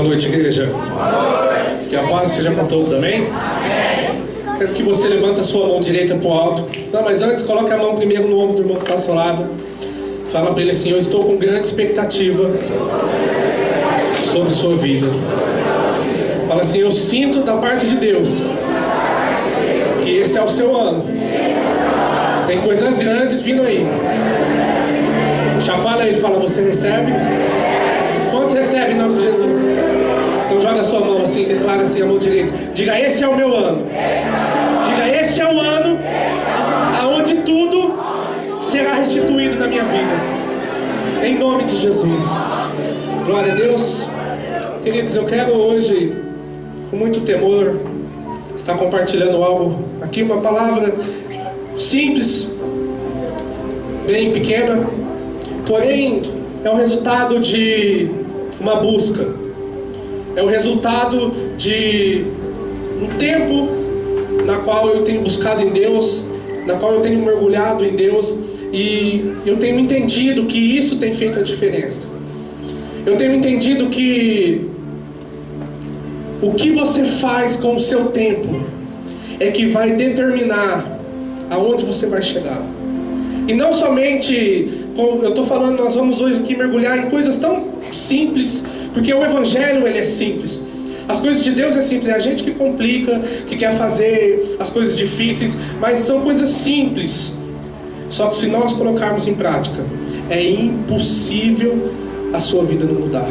Boa noite, igreja. Que a paz seja com todos, amém? Quero que você levante a sua mão direita para o alto. Não, mas antes, coloque a mão primeiro no ombro do irmão que está ao seu lado. Fala para ele assim: eu estou com grande expectativa sobre sua vida. Fala assim: eu sinto da parte de Deus que esse é o seu ano. Tem coisas grandes vindo aí. Chacoalha ele e fala: você recebe? Quantos recebem em nome de Jesus? Então joga a sua mão assim, declara assim a mão direita. Diga: esse é o meu ano. Diga: esse é o ano aonde tudo será restituído na minha vida. Em nome de Jesus. Glória a Deus. Queridos, eu quero hoje, com muito temor, estar compartilhando algo aqui, uma palavra simples, bem pequena, porém é o resultado de uma busca, é o resultado de um tempo na qual eu tenho buscado em Deus, na qual eu tenho mergulhado em Deus, e eu tenho entendido que isso tem feito a diferença. Eu tenho entendido que o que você faz com o seu tempo é que vai determinar aonde você vai chegar. E não somente, como eu estou falando, nós vamos hoje aqui mergulhar em coisas tão simples, porque o Evangelho ele é simples. As coisas de Deus é simples, é a gente que complica, que quer fazer as coisas difíceis, mas são coisas simples. Só que se nós colocarmos em prática, é impossível a sua vida não mudar.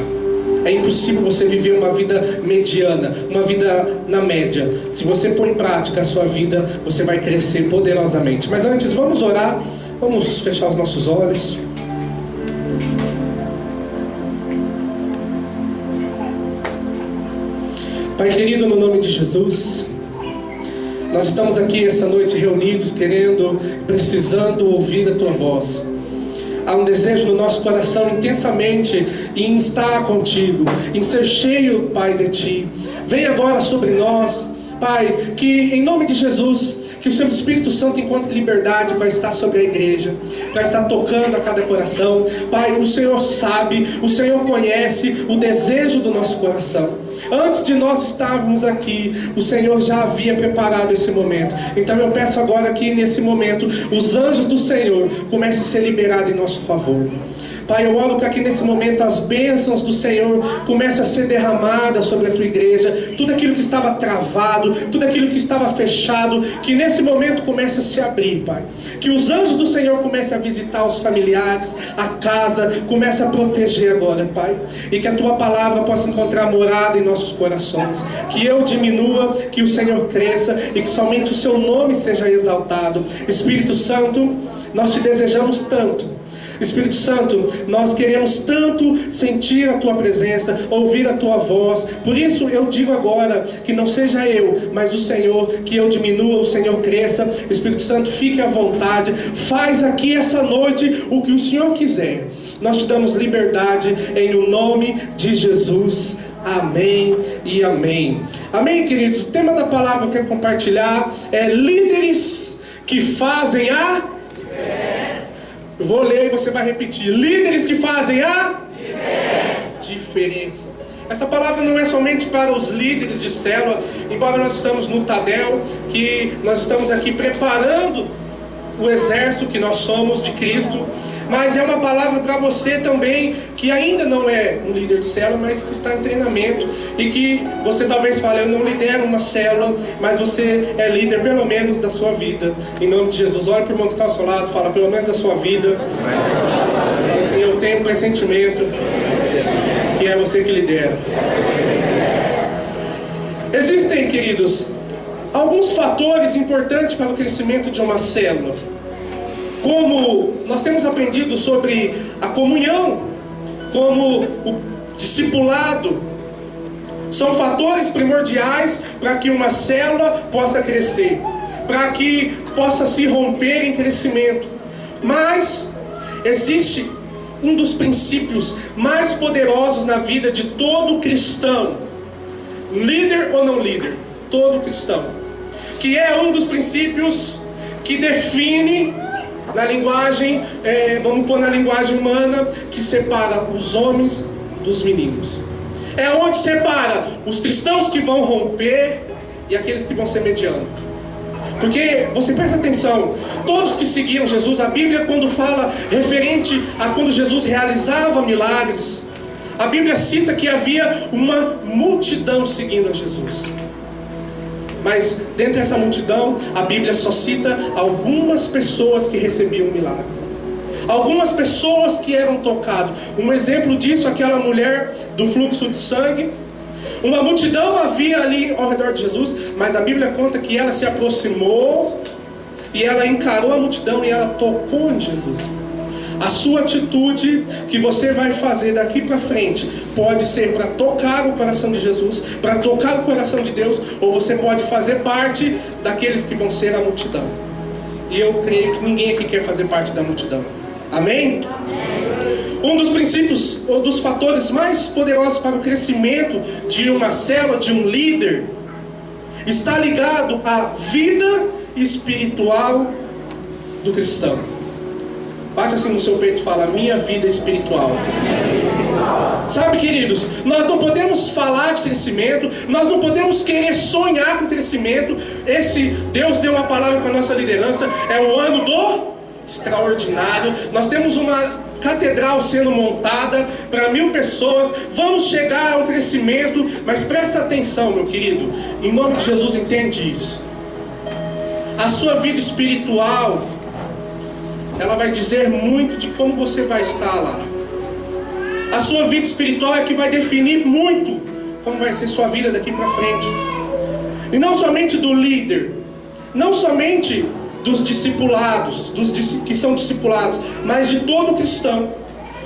É impossível você viver uma vida mediana, uma vida na média. Se você pôr em prática a sua vida, você vai crescer poderosamente. Mas antes, vamos orar. Vamos fechar os nossos olhos. Pai querido, no nome de Jesus, nós estamos aqui essa noite reunidos, precisando ouvir a Tua voz. Há um desejo no nosso coração intensamente em estar contigo, em ser cheio, Pai, de Ti. Vem agora sobre nós, Pai, que em nome de Jesus, que o Seu Espírito Santo encontre liberdade vai estar sobre a igreja, vai estar tocando a cada coração. Pai, o Senhor sabe, o Senhor conhece o desejo do nosso coração. Antes de nós estarmos aqui, o Senhor já havia preparado esse momento. Então eu peço agora que nesse momento, os anjos do Senhor comecem a ser liberados em nosso favor. Pai, eu oro para que nesse momento as bênçãos do Senhor comecem a ser derramadas sobre a Tua igreja. Tudo aquilo que estava travado, tudo aquilo que estava fechado, que nesse momento comece a se abrir, Pai. Que os anjos do Senhor comecem a visitar os familiares, a casa, comece a proteger agora, Pai. E que a Tua palavra possa encontrar morada em nossos corações. Que eu diminua, que o Senhor cresça e que somente o Seu nome seja exaltado. Espírito Santo, nós Te desejamos tanto. Espírito Santo, nós queremos tanto sentir a Tua presença, ouvir a Tua voz. Por isso eu digo agora, que não seja eu, mas o Senhor, que eu diminua, o Senhor cresça. Espírito Santo, fique à vontade, faz aqui essa noite o que o Senhor quiser. Nós Te damos liberdade em o nome de Jesus. Amém e amém. Amém, queridos? O tema da palavra que eu quero compartilhar é líderes que fazem a Eu vou ler e você vai repetir. Líderes que fazem a diferença. Essa palavra não é somente para os líderes de célula, embora nós estamos no Tadel, que nós estamos aqui preparando o exército que nós somos de Cristo, mas é uma palavra para você também, que ainda não é um líder de célula, mas que está em treinamento, e que você talvez fale: eu não lidero uma célula, mas você é líder pelo menos da sua vida. Em nome de Jesus, olha para o irmão que está ao seu lado, fala: pelo menos da sua vida. Assim, eu tenho um pressentimento que é você que lidera. Existem, queridos, alguns fatores importantes para o crescimento de uma célula. Como nós temos aprendido sobre a comunhão, como o discipulado, são fatores primordiais para que uma célula possa crescer, para que possa se romper em crescimento. Mas existe um dos princípios mais poderosos na vida de todo cristão, líder ou não líder, todo cristão, que é um dos princípios que define, na linguagem, vamos pôr na linguagem humana, que separa os homens dos meninos. É onde separa os cristãos que vão romper e aqueles que vão ser medianos. Porque, você presta atenção, todos que seguiam Jesus, a Bíblia quando fala referente a quando Jesus realizava milagres, a Bíblia cita que havia uma multidão seguindo a Jesus. Mas dentro dessa multidão, a Bíblia só cita algumas pessoas que recebiam o milagre. Algumas pessoas que eram tocadas. Um exemplo disso, aquela mulher do fluxo de sangue. Uma multidão havia ali ao redor de Jesus, mas a Bíblia conta que ela se aproximou e ela encarou a multidão e ela tocou em Jesus. A sua atitude que você vai fazer daqui para frente pode ser para tocar o coração de Jesus, para tocar o coração de Deus, ou você pode fazer parte daqueles que vão ser a multidão. E eu creio que ninguém aqui quer fazer parte da multidão. Amém? Um dos princípios, ou dos fatores mais poderosos para o crescimento de uma célula, de um líder, está ligado à vida espiritual do cristão. Bate assim no seu peito e fala: minha vida espiritual. Sabe, queridos, nós não podemos falar de crescimento, nós não podemos querer sonhar com crescimento. Deus deu uma palavra para a nossa liderança, é o ano do extraordinário. Nós temos uma catedral sendo montada para 1000 pessoas, vamos chegar ao crescimento, mas presta atenção, meu querido, em nome de Jesus, entende isso. A sua vida espiritual, ela vai dizer muito de como você vai estar lá. A sua vida espiritual é que vai definir muito como vai ser sua vida daqui para frente. E não somente do líder, não somente dos discipulados, que são discipulados, mas de todo cristão.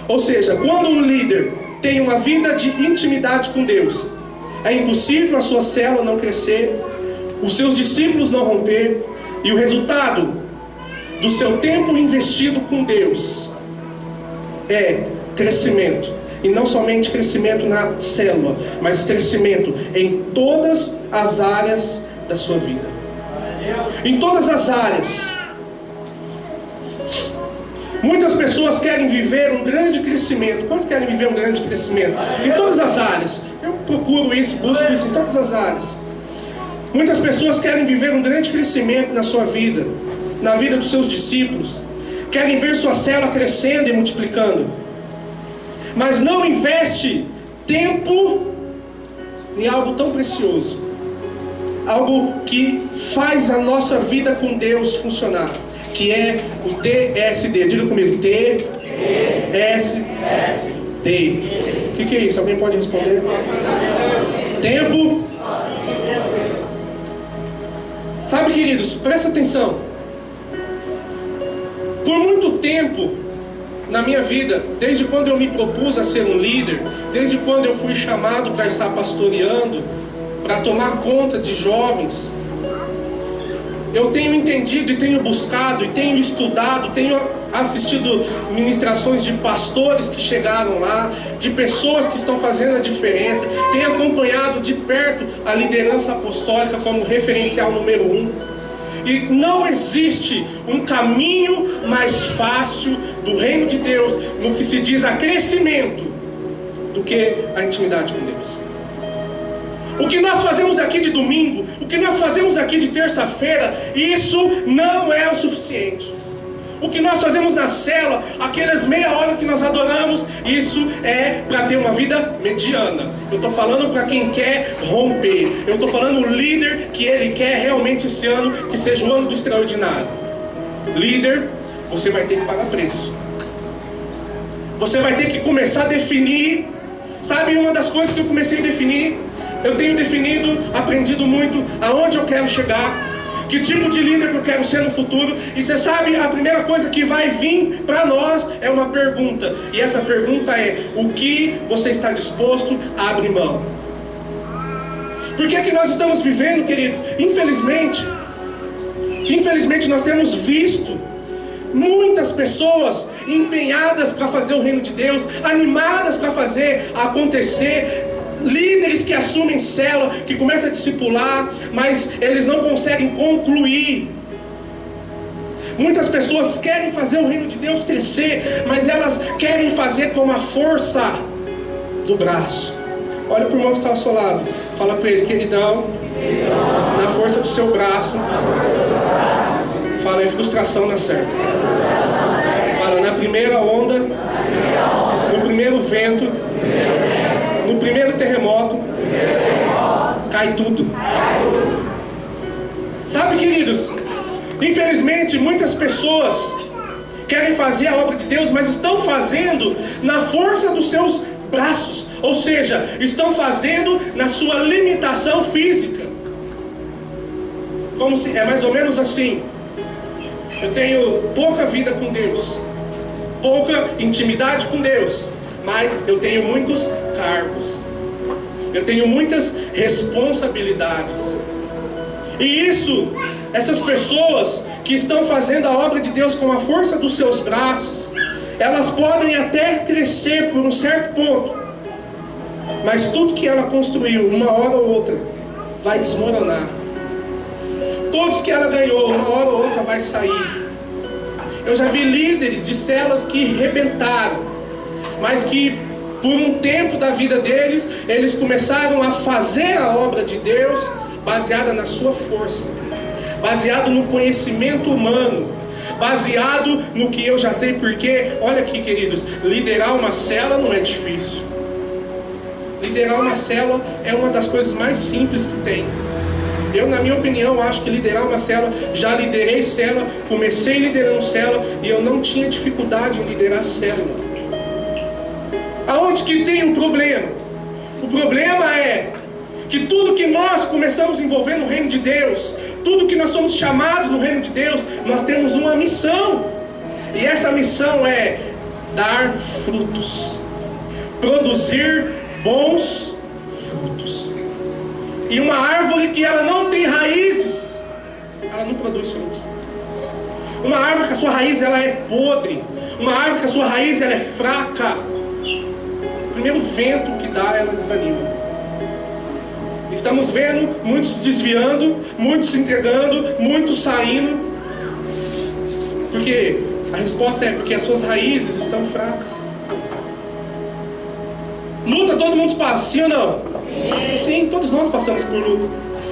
Ou seja, quando o líder tem uma vida de intimidade com Deus, é impossível a sua célula não crescer, os seus discípulos não romper, e o resultado do seu tempo investido com Deus é crescimento. E não somente crescimento na célula, mas crescimento em todas as áreas da sua vida. Em todas as áreas. Muitas pessoas querem viver um grande crescimento. Quantos querem viver um grande crescimento? Em todas as áreas. Eu procuro isso, busco isso em todas as áreas. Muitas pessoas querem viver um grande crescimento na sua vida, na vida dos seus discípulos. Querem ver sua célula crescendo e multiplicando, mas não investe tempo em algo tão precioso, algo que faz a nossa vida com Deus funcionar, que é o TSD. Diga comigo, TSD. O que é isso? Alguém pode responder? Tempo. Sabe, queridos, presta atenção. Por muito tempo na minha vida, desde quando eu me propus a ser um líder, desde quando eu fui chamado para estar pastoreando, para tomar conta de jovens, eu tenho entendido e tenho buscado e tenho estudado, tenho assistido ministrações de pastores que chegaram lá, de pessoas que estão fazendo a diferença, tenho acompanhado de perto a liderança apostólica como referencial número 1. E não existe um caminho mais fácil do reino de Deus no que se diz a crescimento do que a intimidade com Deus. O que nós fazemos aqui de domingo, o que nós fazemos aqui de terça-feira, isso não é o suficiente. O que nós fazemos na célula, aquelas meia hora que nós adoramos, isso é para ter uma vida mediana. Eu estou falando para quem quer romper. Eu estou falando o líder que ele quer realmente esse ano, que seja o ano do extraordinário. Líder, você vai ter que pagar preço. Você vai ter que começar a definir. Sabe, uma das coisas que eu comecei a definir, eu tenho definido, aprendido muito aonde eu quero chegar, que tipo de líder que eu quero ser no futuro. E você sabe, a primeira coisa que vai vir para nós é uma pergunta. E essa pergunta é: o que você está disposto a abrir mão? Por que nós estamos vivendo, queridos? Infelizmente nós temos visto muitas pessoas empenhadas para fazer o reino de Deus, animadas para fazer acontecer, líderes que assumem célula, que começam a discipular, mas eles não conseguem concluir. Muitas pessoas querem fazer o reino de Deus crescer, mas elas querem fazer com a força do braço, Olha para o irmão que está ao seu lado. Fala para ele, queridão, na força do seu braço. Fala em frustração na certa. Fala na primeira onda, no primeiro vento, no primeiro terremoto, cai tudo. Sabe, queridos, infelizmente muitas pessoas querem fazer a obra de Deus, mas estão fazendo na força dos seus braços, ou seja, estão fazendo na sua limitação física. Como se, é mais ou menos assim: eu tenho pouca vida com Deus, pouca intimidade com Deus, mas eu tenho muitos cargos, eu tenho muitas responsabilidades. E essas pessoas que estão fazendo a obra de Deus com a força dos seus braços, elas podem até crescer por um certo ponto, mas tudo que ela construiu, uma hora ou outra, vai desmoronar. Todos que ela ganhou, uma hora ou outra vai sair. Eu já vi líderes de células que rebentaram, mas que por um tempo da vida deles, eles começaram a fazer a obra de Deus baseada na sua força, baseado no conhecimento humano, baseado no que eu já sei. Porque, olha aqui, queridos, liderar uma célula não é difícil. Liderar uma célula é uma das coisas mais simples que tem. Eu, na minha opinião, acho que liderar uma célula, já liderei célula, comecei liderando célula e eu não tinha dificuldade em liderar célula. Aonde que tem um problema? O problema é que tudo que nós começamos a envolver no reino de Deus, tudo que nós somos chamados no reino de Deus, nós temos uma missão. E essa missão é dar frutos, produzir bons frutos. E uma árvore que ela não tem raízes, ela não produz frutos. Uma árvore que a sua raiz ela é podre, uma árvore que a sua raiz ela é fraca, o primeiro vento que dá, ela desanima. Estamos vendo muitos se desviando, muitos se entregando, muitos saindo. Porque a resposta é porque as suas raízes estão fracas. Luta todo mundo passa, sim ou não? Sim, todos nós passamos por luta.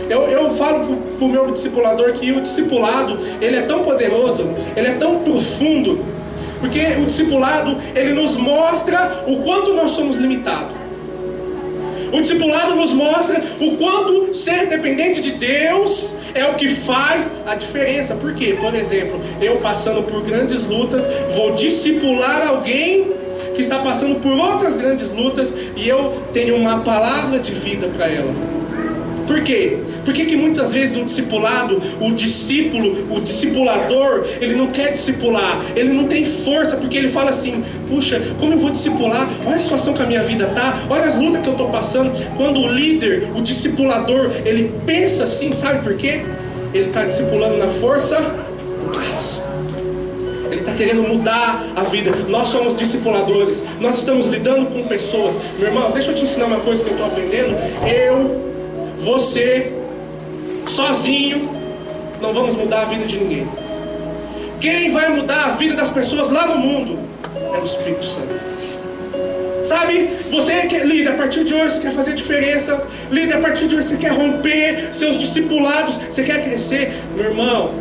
Eu falo para o meu discipulador que o discipulado, ele é tão poderoso, ele é tão profundo, porque o discipulado, ele nos mostra o quanto nós somos limitados. O discipulado nos mostra o quanto ser dependente de Deus é o que faz a diferença. Por quê? Por exemplo, eu passando por grandes lutas, vou discipular alguém que está passando por outras grandes lutas e eu tenho uma palavra de vida para ela. Por quê? Por que muitas vezes no discipulado, o discípulo, o discipulador, ele não quer discipular, ele não tem força, porque ele fala assim: puxa, como eu vou discipular? Olha a situação que a minha vida está, olha as lutas que eu estou passando. Quando o líder, o discipulador, ele pensa assim, sabe por quê? Ele está discipulando na força do braço. Ele está querendo mudar a vida. Nós somos discipuladores, nós estamos lidando com pessoas. Meu irmão, deixa eu te ensinar uma coisa que eu estou aprendendo. Você, sozinho, não vamos mudar a vida de ninguém. Quem vai mudar a vida das pessoas lá no mundo é o Espírito Santo. Sabe, você que é líder, a partir de hoje você quer fazer diferença. Líder, a partir de hoje você quer romper seus discipulados, você quer crescer. Meu irmão,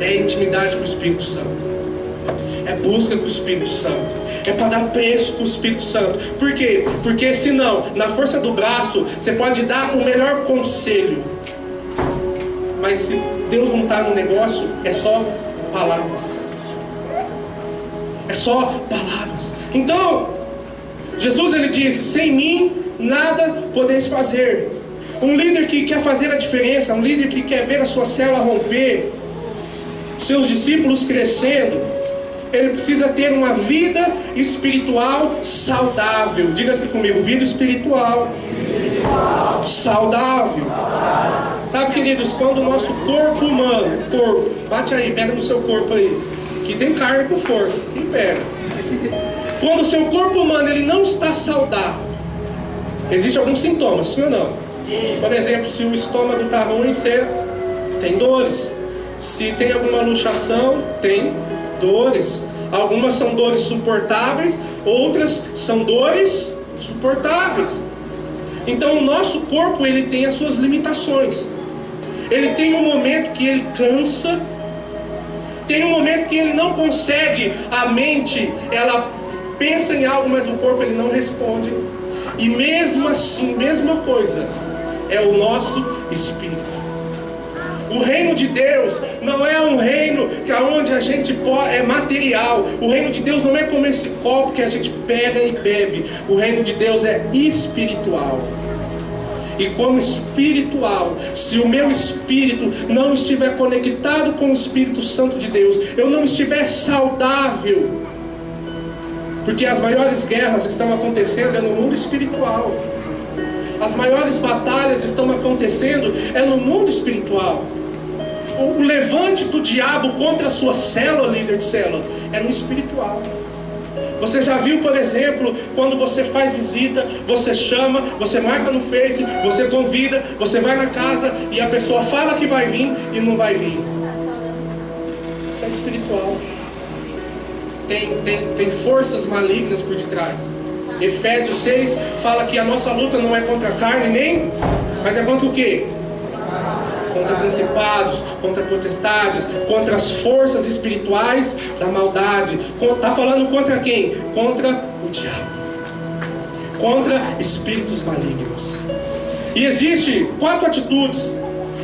é intimidade com o Espírito Santo, é busca com o Espírito Santo, é pagar preço com o Espírito Santo. Por quê? Porque senão, na força do braço, você pode dar o melhor conselho, mas se Deus não está no negócio, é só palavras. É só palavras. Então, Jesus ele disse: sem mim nada podeis fazer. Um líder que quer fazer a diferença, um líder que quer ver a sua célula romper, seus discípulos crescendo, ele precisa ter uma vida espiritual saudável. Diga assim comigo: vida espiritual saudável. Sabe, queridos, quando o nosso corpo humano, bate aí, pega no seu corpo aí, que tem carne com força, quem pega? Quando o seu corpo humano ele não está saudável, existem alguns sintomas, sim ou não? Por exemplo, se o estômago está ruim, você tem dores. Se tem alguma luxação, tem dores. Algumas são dores suportáveis, outras são dores suportáveis. Então o nosso corpo, ele tem as suas limitações. Ele tem um momento que ele cansa, tem um momento que ele não consegue, a mente, ela pensa em algo, mas o corpo ele não responde. E mesmo assim, mesma coisa, é o nosso espírito. O reino de Deus não é um reino que onde a gente é material. O reino de Deus não é como esse copo que a gente pega e bebe. O reino de Deus é espiritual. E como espiritual, se o meu espírito não estiver conectado com o Espírito Santo de Deus, eu não estiver saudável, porque as maiores guerras estão acontecendo no mundo espiritual. As maiores batalhas estão acontecendo no mundo espiritual. O levante do diabo contra a sua célula, líder de célula, é no espiritual. Você já viu, por exemplo, quando você faz visita, você chama, você marca no Face, você convida, você vai na casa e a pessoa fala que vai vir e não vai vir. Isso é espiritual. Tem forças malignas por detrás. Efésios 6 fala que a nossa luta não é contra a carne nem, mas é contra o quê? Contra principados, contra potestades, contra as forças espirituais da maldade. Está falando contra quem? Contra o diabo, contra espíritos malignos. E existe 4 atitudes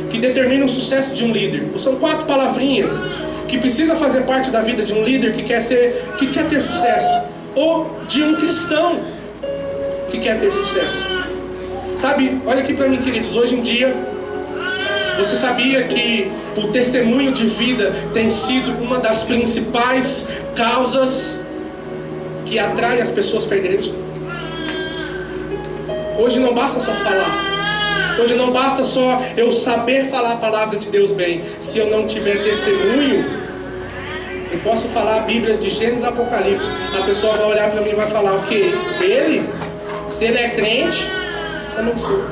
que determinam o sucesso de um líder. São 4 palavrinhas que precisa fazer parte da vida de um líder que quer ter sucesso, ou de um cristão que quer ter sucesso. Sabe, olha aqui para mim, queridos, hoje em dia, você sabia que o testemunho de vida tem sido uma das principais causas que atrai as pessoas para a igreja? Hoje não basta só falar. Hoje não basta só eu saber falar a palavra de Deus bem. Se eu não tiver testemunho, eu posso falar a Bíblia de Gênesis a Apocalipse. A pessoa vai olhar para mim e vai falar o quê? Ele? Se ele é crente, eu não sou.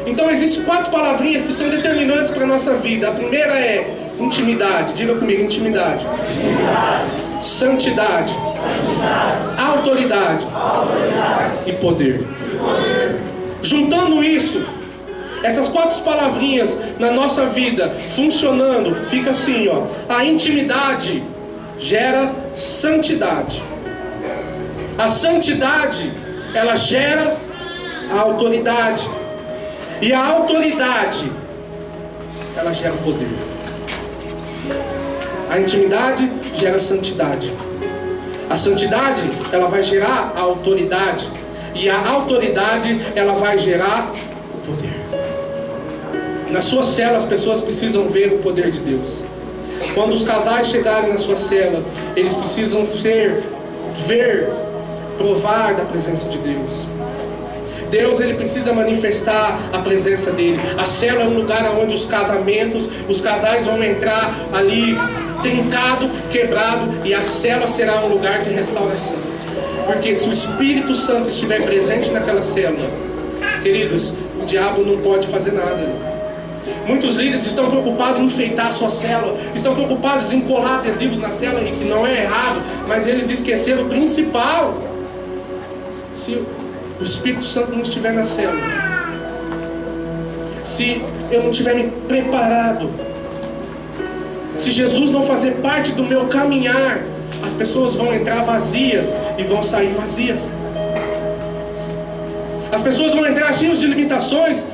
Então existem 4 palavrinhas que são determinantes para a nossa vida. A primeira é intimidade. Diga comigo, intimidade. Santidade. Autoridade. E poder. Juntando isso, essas 4 palavrinhas na nossa vida funcionando, fica assim, ó. A intimidade gera santidade. A santidade, ela gera a autoridade. E a autoridade, ela gera poder. A intimidade gera santidade. A santidade, ela vai gerar a autoridade. E a autoridade, ela vai gerar o poder. Na sua célula, as pessoas precisam ver o poder de Deus. Quando os casais chegarem nas suas células, eles precisam ver, provar da presença de Deus. Deus, ele precisa manifestar a presença dele. A célula é um lugar onde os casais vão entrar ali trincado, quebrado, e a célula será um lugar de restauração. Porque se o Espírito Santo estiver presente naquela célula, queridos, o diabo não pode fazer nada. Muitos líderes estão preocupados em enfeitar a sua célula, estão preocupados em colar adesivos na célula, e que não é errado, mas eles esqueceram o principal. Se o Espírito Santo não estiver na célula, se eu não estiver me preparado, se Jesus não fazer parte do meu caminhar, as pessoas vão entrar vazias e vão sair vazias. As pessoas vão entrar cheias de limitações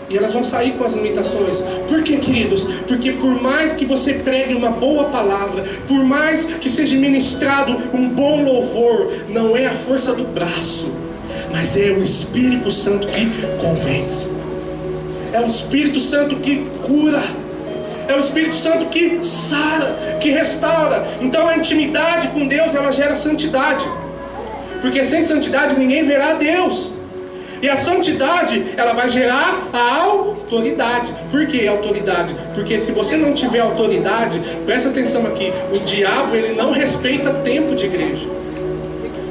e elas vão sair com as limitações. Por quê, queridos? Porque por mais que você pregue uma boa palavra, por mais que seja ministrado um bom louvor, não é a força do braço, mas é o Espírito Santo que convence. É o Espírito Santo que cura. É o Espírito Santo que sara, que restaura. Então a intimidade com Deus, ela gera santidade. Porque sem santidade ninguém verá Deus. E a santidade, ela vai gerar a autoridade. Por que autoridade? Porque se você não tiver autoridade, presta atenção aqui, o diabo, ele não respeita tempo de igreja.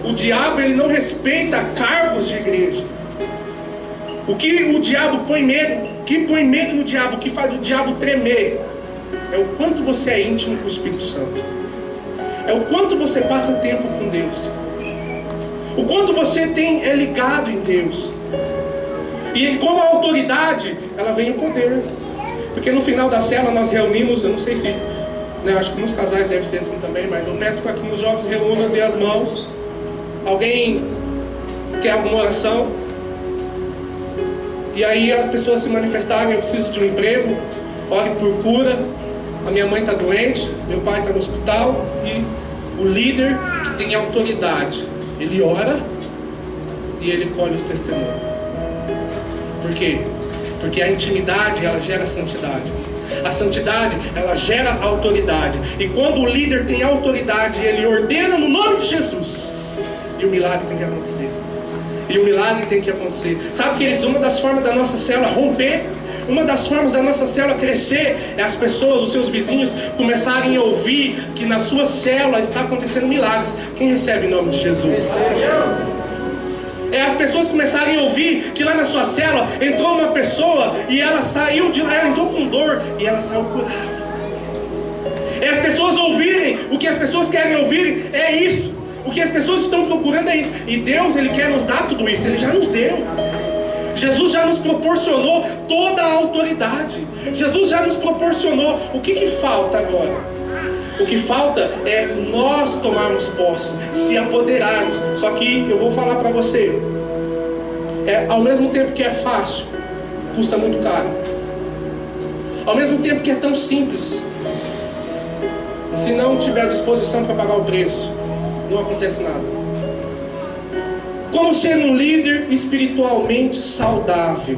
O diabo, ele não respeita cargos de igreja. O que o diabo põe medo, o que põe medo no diabo, o que faz o diabo tremer, é o quanto você é íntimo com o Espírito Santo. É o quanto você passa tempo com Deus. O quanto você é ligado em Deus. E com a autoridade, ela vem o poder. Porque no final da célula nós reunimos, eu não sei se, né, acho que nos casais deve ser assim também, mas eu peço para que nos jovens reúnam, dê as mãos. Alguém quer alguma oração? E aí as pessoas se manifestarem: eu preciso de um emprego, ore por cura, a minha mãe está doente, meu pai está no hospital. E o líder que tem autoridade, ele ora e ele colhe os testemunhos. Por quê? Porque a intimidade, ela gera santidade. A santidade, ela gera autoridade. E quando o líder tem autoridade, ele ordena no nome de Jesus, e o milagre tem que acontecer. E o milagre tem que acontecer. Sabe, queridos, uma das formas da nossa célula romper, uma das formas da nossa célula crescer, é as pessoas, os seus vizinhos, começarem a ouvir que na sua célula está acontecendo milagres. Quem recebe em nome de Jesus? É as pessoas começarem a ouvir que lá na sua célula entrou uma pessoa e ela saiu de lá, ela entrou com dor e ela saiu curada. É as pessoas ouvirem o que as pessoas querem ouvir, é isso. O que as pessoas estão procurando é isso. E Deus, Ele quer nos dar tudo isso. Ele já nos deu. Jesus já nos proporcionou toda a autoridade. Jesus já nos proporcionou. O que falta agora? O que falta é nós tomarmos posse, se apoderarmos. Só que eu vou falar para você, ao mesmo tempo que é fácil, custa muito caro. Ao mesmo tempo que é tão simples, se não tiver disposição para pagar o preço, não acontece nada. Como ser um líder espiritualmente saudável?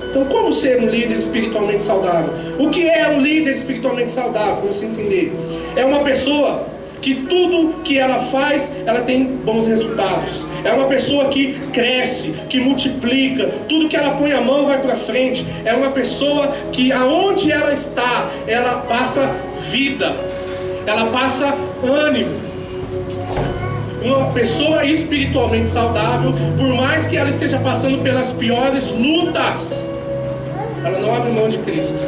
Então, como ser um líder espiritualmente saudável? O que é um líder espiritualmente saudável? Para você entender, é uma pessoa que tudo que ela faz, ela tem bons resultados. É uma pessoa que cresce, que multiplica, tudo que ela põe a mão vai para frente. É uma pessoa que aonde ela está, ela passa vida, ela passa ânimo. Uma pessoa espiritualmente saudável, por mais que ela esteja passando pelas piores lutas, ela não abre mão de Cristo,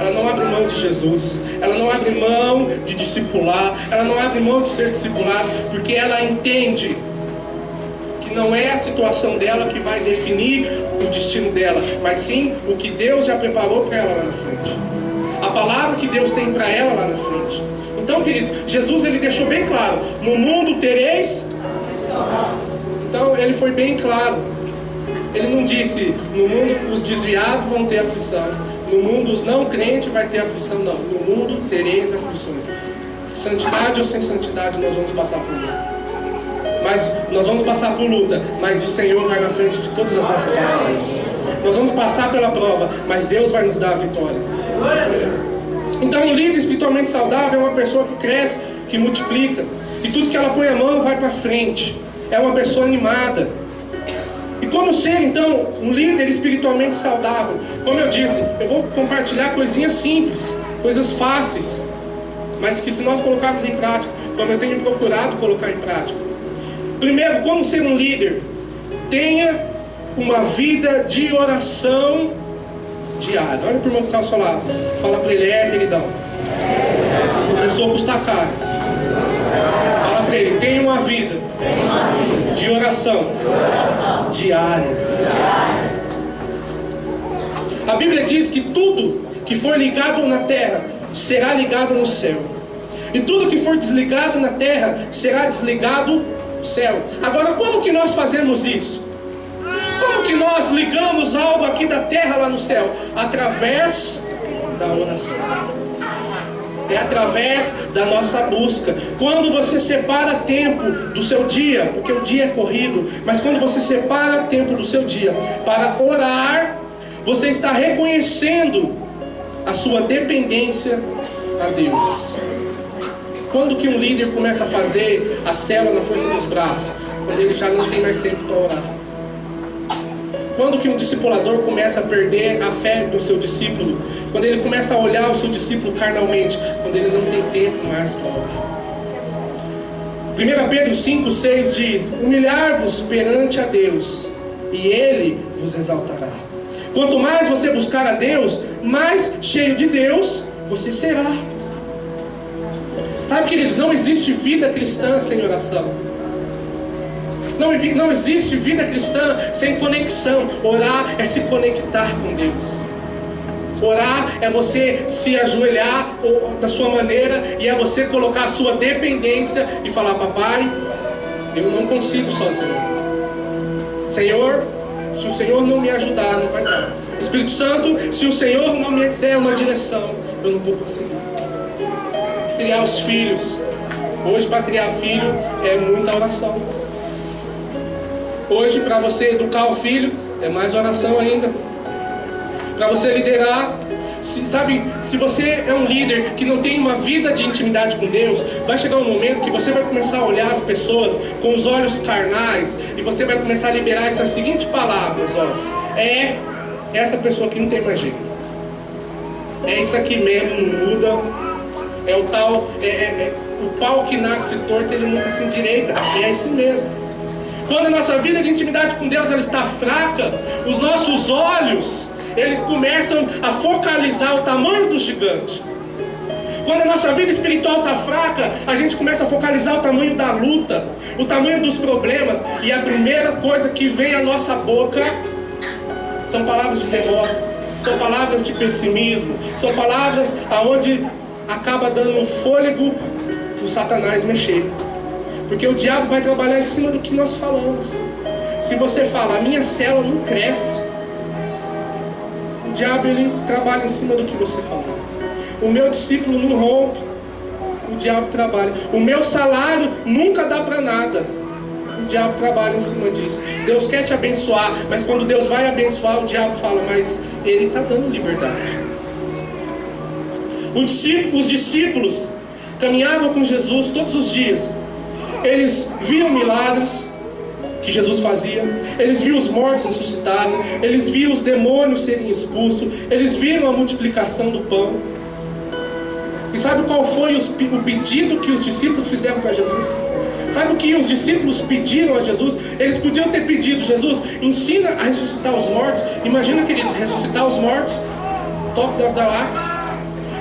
ela não abre mão de Jesus, ela não abre mão de discipular, ela não abre mão de ser discipulada, porque ela entende que não é a situação dela que vai definir o destino dela, mas sim o que Deus já preparou para ela lá na frente, a palavra que Deus tem para ela lá na frente. Então, queridos, Jesus, ele deixou bem claro: no mundo tereis. Então ele foi bem claro. Ele não disse: no mundo os desviados vão ter aflição, no mundo os não crentes vai ter aflição. Não, no mundo tereis aflições. Santidade ou sem santidade, nós vamos passar por luta. Mas nós vamos passar por luta, mas o Senhor vai na frente de todas as nossas batalhas. Nós vamos passar pela prova, mas Deus vai nos dar a vitória. Então, um líder espiritualmente saudável é uma pessoa que cresce, que multiplica, e tudo que ela põe a mão vai para frente. É uma pessoa animada. E como ser, então, um líder espiritualmente saudável? Como eu disse, eu vou compartilhar coisinhas simples, coisas fáceis, mas que se nós colocarmos em prática, como eu tenho procurado colocar em prática. Primeiro, como ser um líder? Tenha uma vida de oração diária. Olha para o irmão que está ao seu lado, fala para ele: queridão, começou a custar caro. Fala para ele: tenha uma vida de oração diária. A Bíblia diz que tudo que for ligado na terra será ligado no céu, e tudo que for desligado na terra será desligado no céu. Agora, como que nós fazemos isso? Como que nós ligamos algo aqui da terra lá no céu? Através da oração. É através da nossa busca. Quando você separa tempo do seu dia, porque o dia é corrido, mas quando você separa tempo do seu dia para orar, você está reconhecendo a sua dependência a Deus. Quando que um líder começa a fazer a célula na força dos braços? Quando ele já não tem mais tempo para orar. Quando que um discipulador começa a perder a fé do seu discípulo? Quando ele começa a olhar o seu discípulo carnalmente, quando ele não tem tempo mais para orar. 1 Pedro 5,6 diz: humilhar-vos perante a Deus, e Ele vos exaltará. Quanto mais você buscar a Deus, mais cheio de Deus você será. Sabe, queridos, não existe vida cristã sem oração. Não existe vida cristã sem conexão. Orar é se conectar com Deus. Orar é você se ajoelhar da sua maneira, e é você colocar a sua dependência e falar: papai, eu não consigo sozinho. Senhor, se o Senhor não me ajudar, não vai dar. Espírito Santo, se o Senhor não me der uma direção, eu não vou conseguir. Criar os filhos. Hoje, para criar filho é muita oração. Hoje, para você educar o filho, é mais oração ainda. Para você liderar, se você é um líder que não tem uma vida de intimidade com Deus, vai chegar um momento que você vai começar a olhar as pessoas com os olhos carnais, e você vai começar a liberar essas seguintes palavras: é essa pessoa aqui não tem mais jeito, é isso aqui mesmo, não muda, é o tal, o pau que nasce torto, ele nunca se endireita, é assim mesmo. Quando a nossa vida de intimidade com Deus ela está fraca, os nossos olhos eles começam a focalizar o tamanho do gigante. Quando a nossa vida espiritual está fraca, a gente começa a focalizar o tamanho da luta, o tamanho dos problemas, e a primeira coisa que vem à nossa boca são palavras de derrotas, são palavras de pessimismo, são palavras aonde acaba dando fôlego para o Satanás mexer. Porque o diabo vai trabalhar em cima do que nós falamos. Se você fala: a minha célula não cresce, o diabo ele trabalha em cima do que você falou. O meu discípulo não rompe, o diabo trabalha. O meu salário nunca dá para nada, o diabo trabalha em cima disso. Deus quer te abençoar, mas quando Deus vai abençoar, o diabo fala: mas ele está dando liberdade. Os discípulos caminhavam com Jesus todos os dias. Eles viam milagres que Jesus fazia, eles viam os mortos ressuscitarem, eles viam os demônios serem expulsos, eles viram a multiplicação do pão. E sabe qual foi o pedido que os discípulos fizeram para Jesus? Sabe o que os discípulos pediram a Jesus? Eles podiam ter pedido: Jesus, ensina a ressuscitar os mortos. Imagina, queridos, ressuscitar os mortos, top das galáxias.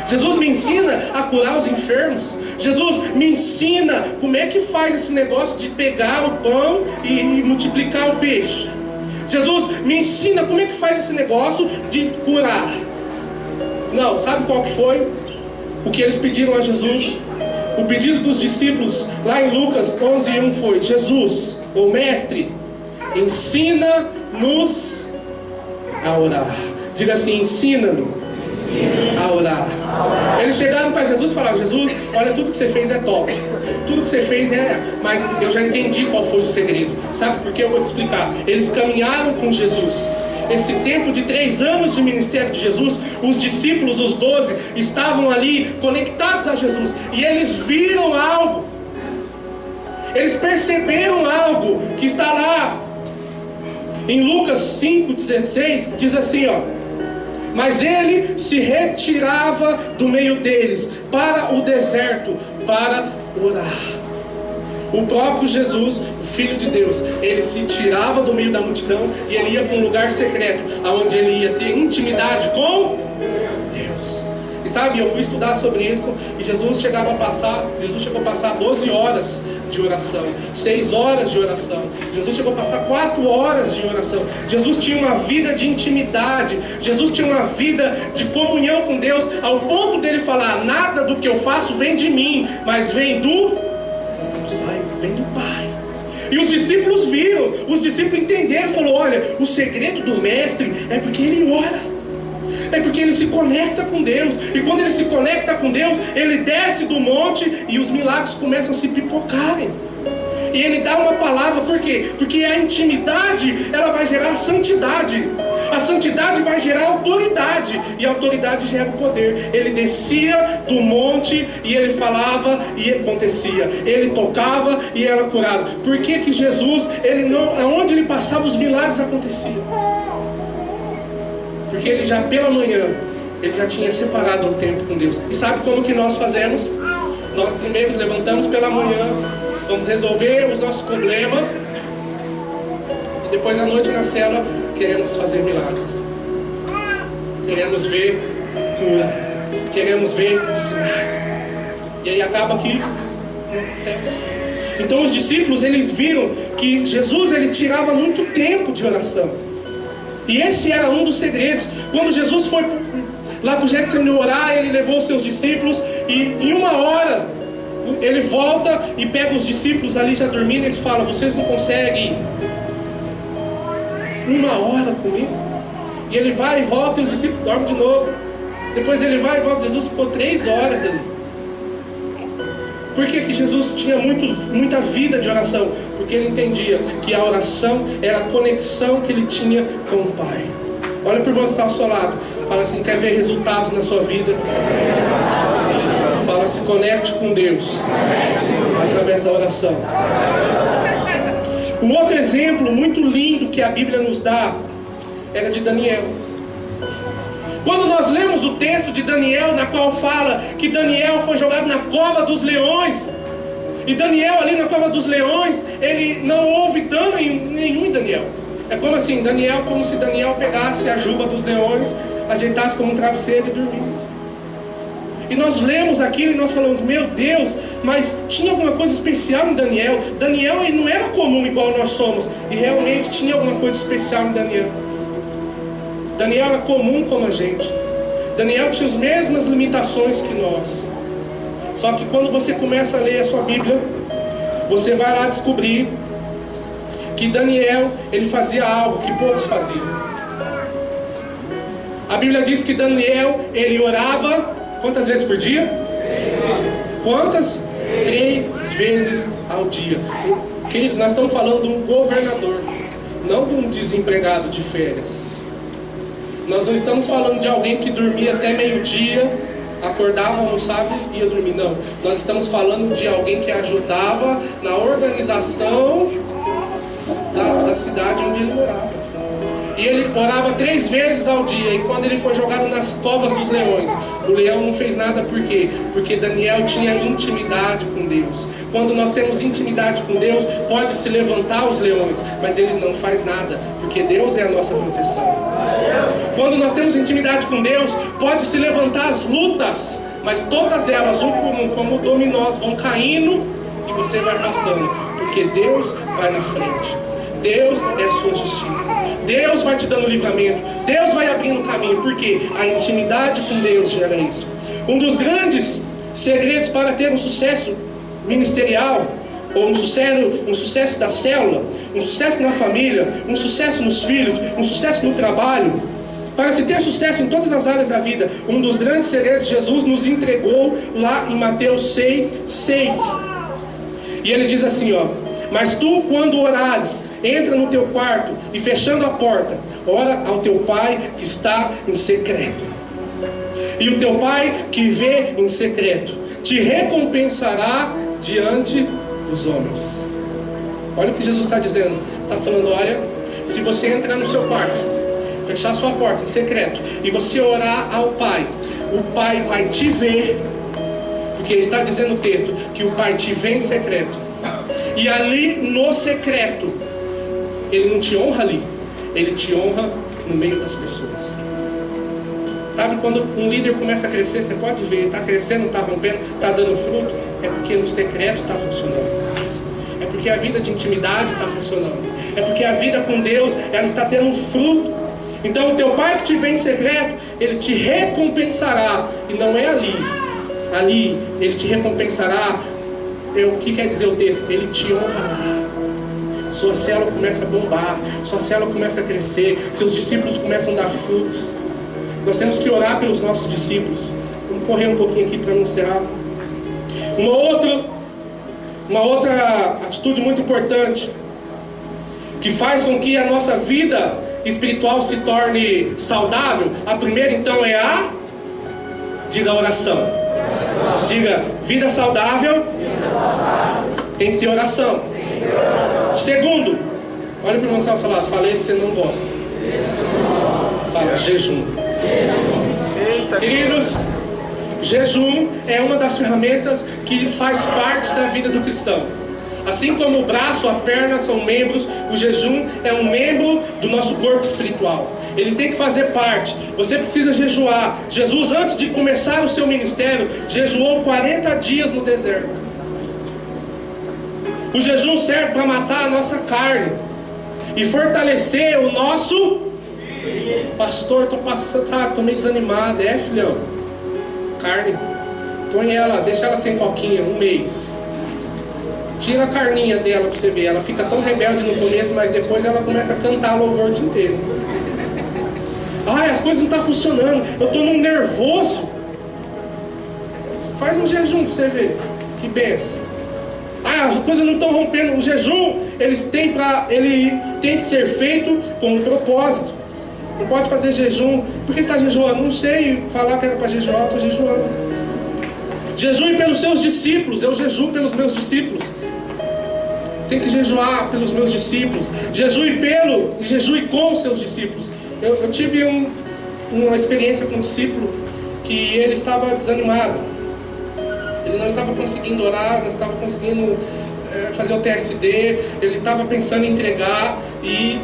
Jesus, me ensina a curar os enfermos. Jesus, me ensina como é que faz esse negócio de pegar o pão e multiplicar o peixe. Jesus, me ensina como é que faz esse negócio de curar. Não, sabe qual que foi o que eles pediram a Jesus? O pedido dos discípulos lá em Lucas 11:1 foi: Jesus, ou mestre, ensina-nos a orar. Diga assim: ensina-me a orar. Eles chegaram para Jesus e falaram: Jesus, olha, tudo que você fez é top, tudo que você fez mas eu já entendi qual foi o segredo. Sabe por quê? Eu vou te explicar. Eles caminharam com Jesus. Esse tempo de 3 anos de ministério de Jesus, os discípulos, os 12, estavam ali conectados a Jesus, e eles viram algo, eles perceberam algo que está lá em Lucas 5,16, diz assim: mas ele se retirava do meio deles para o deserto para orar. O próprio Jesus, o Filho de Deus, ele se tirava do meio da multidão e ele ia para um lugar secreto, onde ele ia ter intimidade com Deus. E sabe, eu fui estudar sobre isso, e Jesus chegou a passar 12 horas de oração, 6 horas de oração. Jesus chegou a passar 4 horas de oração. Jesus tinha uma vida de intimidade, Jesus tinha uma vida de comunhão com Deus, ao ponto dele falar: nada do que eu faço vem de mim, mas vem vem do Pai. E os discípulos viram, os discípulos entenderam, falou: olha, o segredo do mestre é porque ele ora, é porque ele se conecta com Deus. E quando ele se conecta com Deus, ele desce do monte e os milagres começam a se pipocarem. E ele dá uma palavra, por quê? Porque a intimidade, ela vai gerar santidade. A santidade vai gerar autoridade, e a autoridade gera o poder. Ele descia do monte e ele falava e acontecia. Ele tocava e era curado. Por que que Jesus, aonde ele passava, os milagres aconteciam? Porque ele já pela manhã, ele já tinha separado um tempo com Deus. E sabe como que nós fazemos? Nós primeiro levantamos pela manhã, vamos resolver os nossos problemas, e depois à noite na cela queremos fazer milagres, queremos ver cura, queremos ver sinais, e aí acaba que não acontece. Então os discípulos, eles viram que Jesus, ele tirava muito tempo de oração. E esse era um dos segredos. Quando Jesus foi lá para o Getsemane orar, ele levou os seus discípulos e em 1 hora ele volta e pega os discípulos ali já dormindo e eles falam: vocês não conseguem 1 hora comigo? E ele vai e volta e os discípulos dormem de novo. Depois ele vai e volta. Jesus ficou 3 horas ali. Por que Jesus tinha muita vida de oração? Porque ele entendia que a oração era a conexão que ele tinha com o Pai. Olha para o irmão que está ao seu lado. Fala assim: quer ver resultados na sua vida? Fala, se conecte com Deus através da oração. Um outro exemplo muito lindo que a Bíblia nos dá era de Daniel. Quando nós lemos o texto de Daniel, na qual fala que Daniel foi jogado na cova dos leões, e Daniel ali na cova dos leões, ele não houve dano nenhum em Daniel. É como assim, como se Daniel pegasse a juba dos leões, ajeitasse como um travesseiro e dormisse. E nós lemos aquilo e nós falamos: meu Deus, mas tinha alguma coisa especial em Daniel. Daniel, ele não era comum igual nós somos, e realmente tinha alguma coisa especial em Daniel. Daniel era comum como a gente. Daniel tinha as mesmas limitações que nós. Só que quando você começa a ler a sua Bíblia, você vai lá descobrir que Daniel, ele fazia algo que poucos faziam. A Bíblia diz que Daniel, ele orava quantas vezes por dia? Quantas? 3 vezes ao dia. Queridos, nós estamos falando de um governador, não de um desempregado de férias. Nós não estamos falando de alguém que dormia até meio-dia, acordava, almoçava e ia dormir. Não, nós estamos falando de alguém que ajudava na organização da cidade onde ele morava. E ele orava 3 vezes ao dia. E quando ele foi jogado nas covas dos leões, o leão não fez nada. Por quê? Porque Daniel tinha intimidade com Deus. Quando nós temos intimidade com Deus, pode se levantar os leões, mas ele não faz nada, porque Deus é a nossa proteção. Quando nós temos intimidade com Deus, pode se levantar as lutas, mas todas elas, como dominós, vão caindo e você vai passando, porque Deus vai na frente. Deus é a sua justiça. Deus vai te dando livramento. Deus vai abrindo o caminho, porque a intimidade com Deus gera isso. Um dos grandes segredos para ter um sucesso ministerial, ou um sucesso da célula, um sucesso na família, um sucesso nos filhos, um sucesso no trabalho, para se ter sucesso em todas as áreas da vida, um dos grandes segredos Jesus nos entregou lá em Mateus 6:6. E ele diz assim, ó: mas tu, quando orares, entra no teu quarto e, fechando a porta, ora ao teu Pai que está em secreto. E o teu Pai que vê em secreto te recompensará diante dos homens. Olha o que Jesus está dizendo. Está falando: olha, se você entrar no seu quarto, fechar sua porta em secreto, e você orar ao Pai, o Pai vai te ver. Porque está dizendo o texto que o Pai te vê em secreto. E ali no secreto, Ele não te honra ali, Ele te honra no meio das pessoas. Sabe quando um líder começa a crescer, você pode ver, está crescendo, está rompendo, está dando fruto, é porque no secreto está funcionando. É porque a vida de intimidade está funcionando. É porque a vida com Deus, ela está tendo fruto. Então o teu Pai que te vê em secreto, Ele te recompensará. E não é ali. Ali, Ele te recompensará. O que quer dizer o texto? Ele te honrará. Sua célula começa a bombar, sua célula começa a crescer, seus discípulos começam a dar frutos. Nós temos que orar pelos nossos discípulos. Vamos correr um pouquinho aqui para encerrar. Uma outra atitude muito importante, que faz com que a nossa vida espiritual se torne saudável. A primeira então é diga oração. Diga, vida saudável tem que ter oração. Segundo, olha para o irmão que está ao seu lado, fala: esse você não gosta. Fala: jejum. Queridos, jejum é uma das ferramentas que faz parte da vida do cristão. Assim como o braço, a perna são membros, o jejum é um membro do nosso corpo espiritual. Ele tem que fazer parte. Você precisa jejuar. Jesus, antes de começar o seu ministério, jejuou 40 dias no deserto. O jejum serve para matar a nossa carne e fortalecer o nosso... Pastor, estou passando, sabe, estou meio desanimado. Filhão, carne, põe ela, deixa ela sem coquinha, 1 mês. Tira a carninha dela para você ver. Ela fica tão rebelde no começo, mas depois ela começa a cantar louvor o dia inteiro. Ai, as coisas não estão funcionando, eu estou num nervoso. Faz um jejum para você ver, que benção. As coisas não estão rompendo. O jejum, ele tem que ser feito com um propósito. Não pode fazer jejum. Por que você está jejuando? Não sei falar que era para jejuar, estou jejuando. Jejue pelos seus discípulos. Eu jejuo pelos meus discípulos. Tem que jejuar pelos meus discípulos. Jejue com os seus discípulos. Eu tive uma experiência com um discípulo que ele estava desanimado. Ele não estava conseguindo orar, não estava conseguindo fazer o TSD. Ele estava pensando em entregar e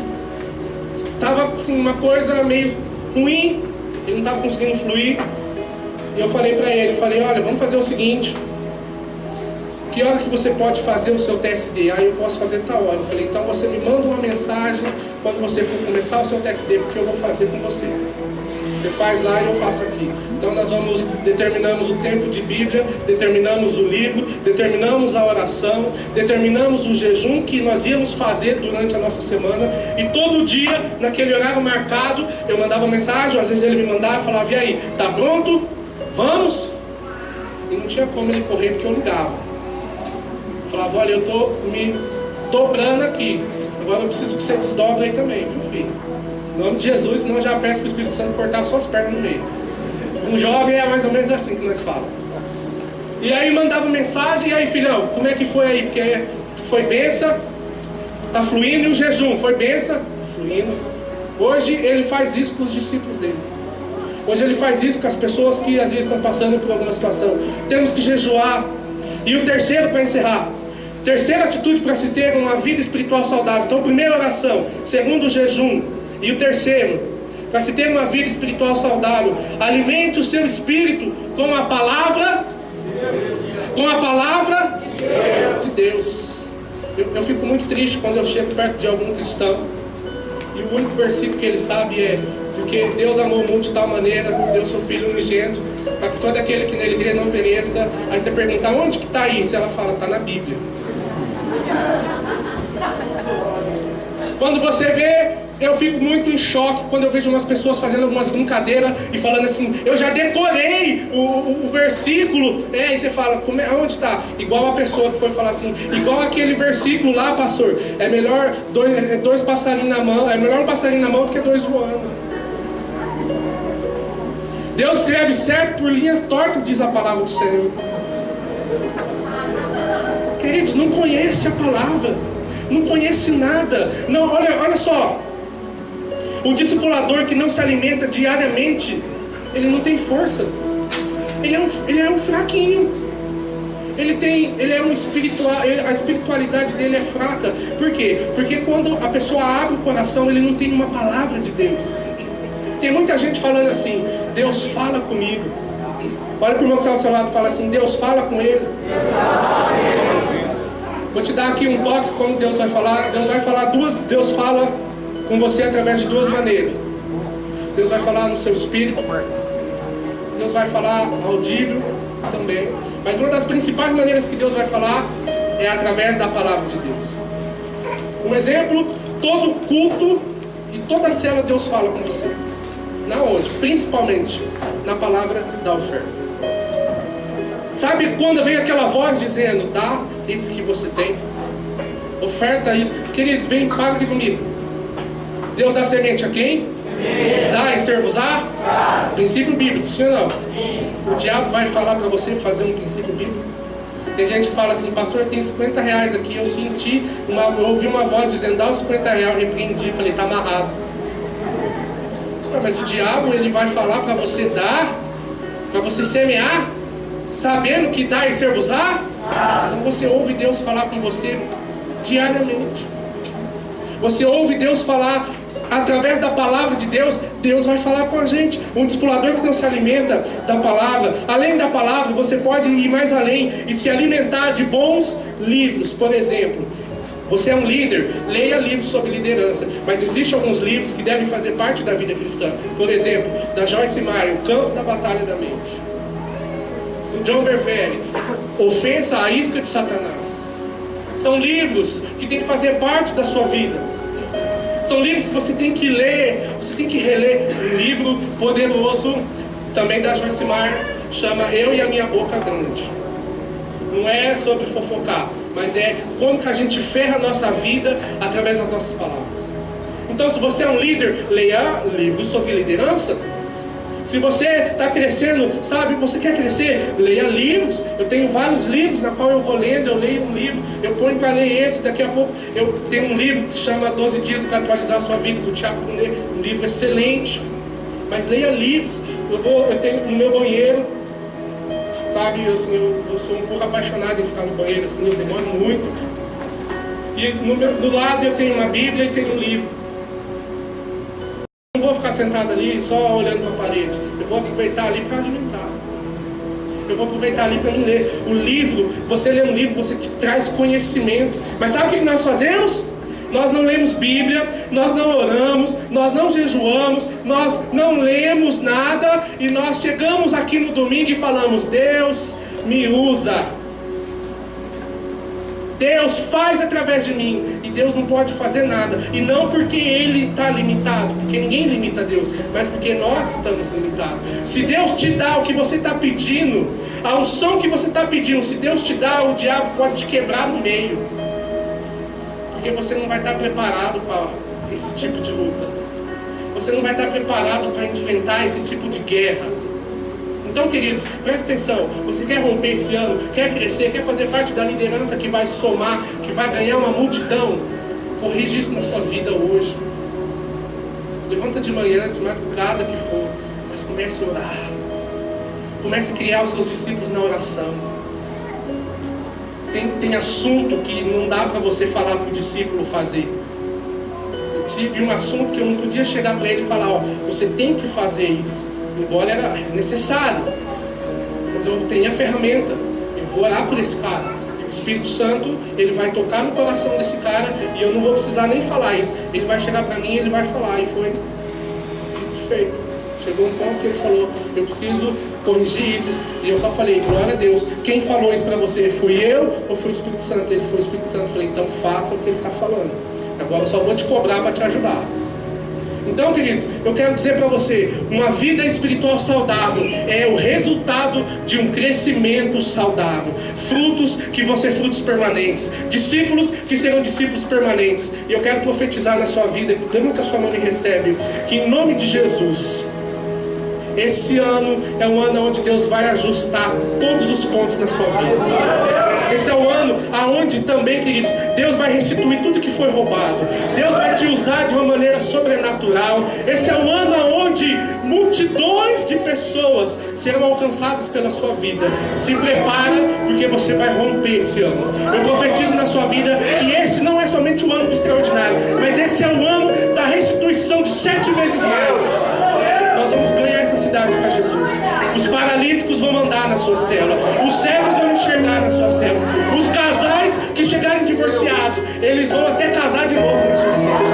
estava assim, uma coisa meio ruim. Ele não estava conseguindo fluir. E eu falei para ele, olha, vamos fazer o seguinte. Que hora que você pode fazer o seu TSD? Eu posso fazer tal hora. Eu falei, então você me manda uma mensagem quando você for começar o seu TSD, porque eu vou fazer com você. Você faz lá e eu faço aqui. Então nós determinamos o tempo de Bíblia, determinamos o livro, determinamos a oração, determinamos o jejum que nós íamos fazer durante a nossa semana. E todo dia, naquele horário marcado, eu mandava mensagem, às vezes ele me mandava, falava, e aí, tá pronto? Vamos? E não tinha como ele correr porque eu ligava. Falava, olha, eu estou me dobrando aqui. Agora eu preciso que você desdobre aí também, viu, filho? Em nome de Jesus, senão eu já peço para o Espírito Santo cortar suas pernas no meio. Um jovem é mais ou menos assim que nós falamos. E aí mandava mensagem, e aí, filhão, como é que foi aí? Porque foi benção, tá fluindo, e o jejum foi benção, tá fluindo. Hoje ele faz isso com os discípulos dele. Hoje ele faz isso com as pessoas que às vezes estão passando por alguma situação. Temos que jejuar. E o terceiro, para encerrar, terceira atitude para se ter uma vida espiritual saudável. Então, primeira oração, segundo o jejum. E o terceiro, para se ter uma vida espiritual saudável, alimente o seu espírito com a palavra de Deus. Eu fico muito triste quando eu chego perto de algum cristão e o único versículo que ele sabe é: porque Deus amou o mundo de tal maneira que deu seu Filho unigênito, para que todo aquele que nele crê não pereça. Aí você pergunta, onde que está isso? Ela fala, está na Bíblia. Quando você vê, eu fico muito em choque quando eu vejo umas pessoas fazendo algumas brincadeiras e falando assim, eu já decorei o versículo. E você fala, onde está? Igual a pessoa que foi falar assim, igual aquele versículo lá, pastor, é melhor dois passarinhos na mão, é melhor um passarinho na mão do que 2 voando. Deus escreve certo por linhas tortas, diz a palavra do Senhor. Queridos, não conhece a palavra, não conhece nada. Não, olha só. O discipulador que não se alimenta diariamente, ele não tem força. Ele é um fraquinho. Ele é um espiritual. A espiritualidade dele é fraca. Por quê? Porque quando a pessoa abre o coração, ele não tem uma palavra de Deus. Tem muita gente falando assim, Deus fala comigo. Olha para o irmão que está ao seu lado e fala assim, Deus fala com ele. Vou te dar aqui um toque como Deus vai falar. Deus fala com você através de 2 maneiras. Deus vai falar no seu espírito. Deus vai falar audível também. Mas uma das principais maneiras que Deus vai falar é através da palavra de Deus. Um exemplo, todo culto e toda célula Deus fala com você. Na onde? Principalmente na palavra da oferta. Sabe quando vem aquela voz dizendo, dá isso que você tem, oferta isso. Queridos, vem, paga aqui comigo. Deus dá semente a quem? Sim. Dá e ser-vos-á? Princípio bíblico, sim ou não? Sim. O diabo vai falar para você fazer um princípio bíblico. Tem gente que fala assim, pastor, eu tenho 50 reais aqui, eu ouvi uma voz dizendo, dá os 50 reais, eu repreendi, falei, tá amarrado. Mas o diabo, ele vai falar para você dar, para você semear, sabendo que dá e ser-vos-á? Então você ouve Deus falar com você diariamente. Você ouve Deus falar através da palavra de Deus, Deus vai falar com a gente. Um discipulador que não se alimenta da palavra, além da palavra, você pode ir mais além e se alimentar de bons livros. Por exemplo, você é um líder, leia livros sobre liderança, mas existem alguns livros que devem fazer parte da vida cristã. Por exemplo, da Joyce Meyer, O Campo da Batalha da Mente. Do John Bevere, Ofensa à Isca de Satanás. São livros que têm que fazer parte da sua vida. São livros que você tem que ler, você tem que reler. Um livro poderoso, também da Joyce Meyer, chama Eu e a Minha Boca Grande. Não é sobre fofocar, mas é como que a gente ferra a nossa vida através das nossas palavras. Então, se você é um líder, leia livros sobre liderança. Se você está crescendo, sabe, você quer crescer, leia livros. Eu tenho vários livros na qual eu vou lendo, eu leio um livro, eu ponho para ler esse, daqui a pouco eu tenho um livro que chama 12 Dias para Atualizar a Sua Vida, do Thiago Brunet, um livro excelente. Mas leia livros. Eu tenho no meu banheiro, sabe, eu sou um pouco apaixonado em ficar no banheiro, assim, eu demoro muito. E do lado eu tenho uma Bíblia e tenho um livro. Não vou ficar sentado ali só olhando para a parede. Eu vou aproveitar ali para alimentar. Eu vou aproveitar ali para ler. O livro, você lê um livro, você te traz conhecimento. Mas sabe o que nós fazemos? Nós não lemos Bíblia, nós não oramos, nós não jejuamos, nós não lemos nada. E nós chegamos aqui no domingo e falamos: Deus me usa. Deus faz através de mim. E Deus não pode fazer nada. E não porque Ele está limitado, porque ninguém limita Deus, mas porque nós estamos limitados. Se Deus te dá o que você está pedindo, a unção que você está pedindo, se Deus te dá, o diabo pode te quebrar no meio, porque você não vai estar preparado para esse tipo de luta. Você não vai estar preparado para enfrentar esse tipo de guerra. Então, queridos, presta atenção. Você quer romper esse ano, quer crescer, quer fazer parte da liderança que vai somar, que vai ganhar uma multidão? Corrige isso na sua vida hoje. Levanta de manhã, de madrugada que for, mas comece a orar. Comece a criar os seus discípulos na oração. Tem assunto que não dá para você falar para o discípulo fazer. Eu tive um assunto que eu não podia chegar para ele e falar: ó, você tem que fazer isso. Embora era necessário, mas eu tenho a ferramenta. Eu vou orar por esse cara. E o Espírito Santo, ele vai tocar no coração desse cara, e eu não vou precisar nem falar isso. Ele vai chegar para mim e ele vai falar. E foi dito e feito. Chegou um ponto que ele falou: eu preciso corrigir isso. E eu só falei: glória a Deus. Quem falou isso para você? Fui eu ou foi o Espírito Santo? Ele foi o Espírito Santo. Eu falei: então faça o que ele está falando. Agora eu só vou te cobrar para te ajudar. Então, queridos, eu quero dizer para você: uma vida espiritual saudável é o resultado de um crescimento saudável. Frutos que vão ser frutos permanentes. Discípulos que serão discípulos permanentes. E eu quero profetizar na sua vida, levanta a sua mão e recebe, que em nome de Jesus, esse ano é um ano onde Deus vai ajustar todos os pontos na sua vida. Esse é o ano aonde também, queridos, Deus vai restituir tudo que foi roubado. Deus vai te usar de uma maneira sobrenatural. Esse é o ano aonde multidões de pessoas serão alcançadas pela sua vida. Se prepara, porque você vai romper esse ano. Eu profetizo na sua vida que esse não é somente o ano do extraordinário, mas esse é o ano da restituição de 7 vezes mais. Nós vamos ganhar essa cidade para Jesus. Os paralíticos vão andar na sua célula. Os cegos vão enxergar na sua célula. Os casais que chegarem divorciados, eles vão até casar de novo na sua célula.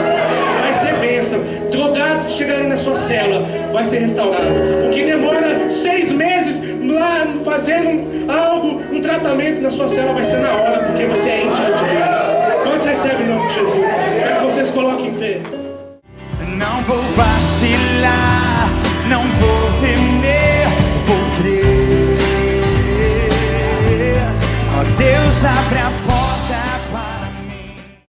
Vai ser bênção. Drogados que chegarem na sua célula, vai ser restaurado. O que demora 6 meses lá fazendo algo, um tratamento na sua célula, vai ser na hora, porque você é íntimo de Deus. Quantos recebem em nome de Jesus? Quero que vocês coloquem em pé. Não vou vacilar, não vou temer.